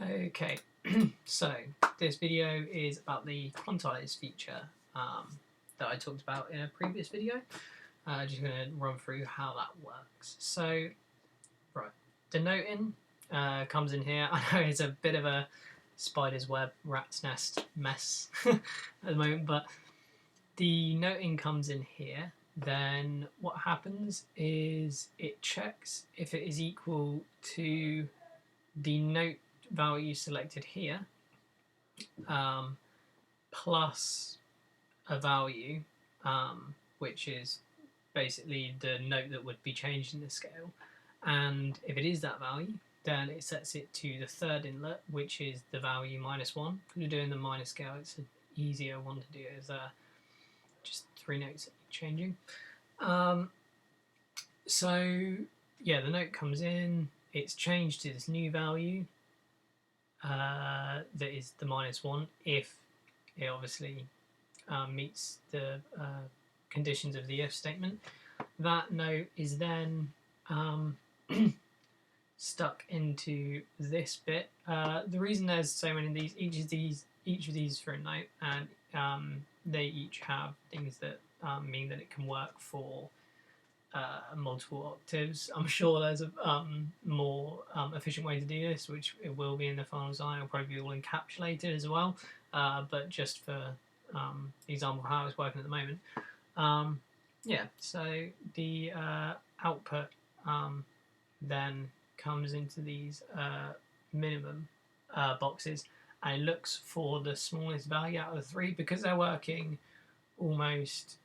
Okay, so this video is about the Quantise feature that I talked about in a previous video. Just going to run through how that works. So, right, denoting comes in here. I know it's a bit of a spider's web, rat's nest mess at the moment, but the noting comes in here. Then what happens is it checks if it is equal to the note value selected here plus a value which is basically the note that would be changed in the scale, and if it is that value then it sets it to the third inlet, which is the value -1. Because we're doing the minor scale, it's an easier one to do, is just 3 notes changing. So yeah, the note comes in, it's changed to this new value that is the -1 if it obviously meets the conditions of the if statement. That note is then stuck into this bit. The reason there's so many of these, each of these for a note, and they each have things that mean that it can work for multiple octaves. I'm sure there's a more efficient way to do this, which it will be in the final design. It'll probably be all encapsulated as well, but just for the example of how it's working at the moment. Yeah, so the output then comes into these minimum boxes, and it looks for the smallest value out of the 3, because they're working almost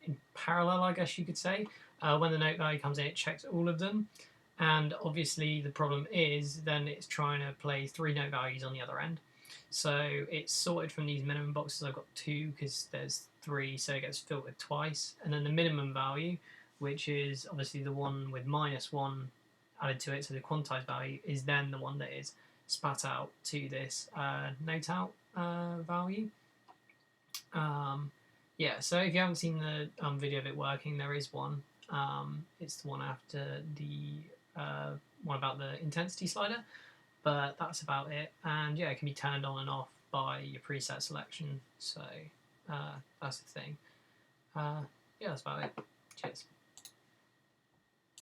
in parallel, I guess you could say. When the note value comes in, it checks all of them, and obviously the problem is then it's trying to play 3 note values on the other end. So it's sorted from these minimum boxes. I've got 2 because there's 3, so it gets filtered twice. And then the minimum value, which is obviously the one with -1 added to it, so the quantized value, is then the one that is spat out to this note out value. Yeah, so if you haven't seen the video of it working, there is one. It's the one after the one about the intensity slider, but that's about it. And yeah, it can be turned on and off by your preset selection, so that's the thing. Yeah, that's about it. Cheers.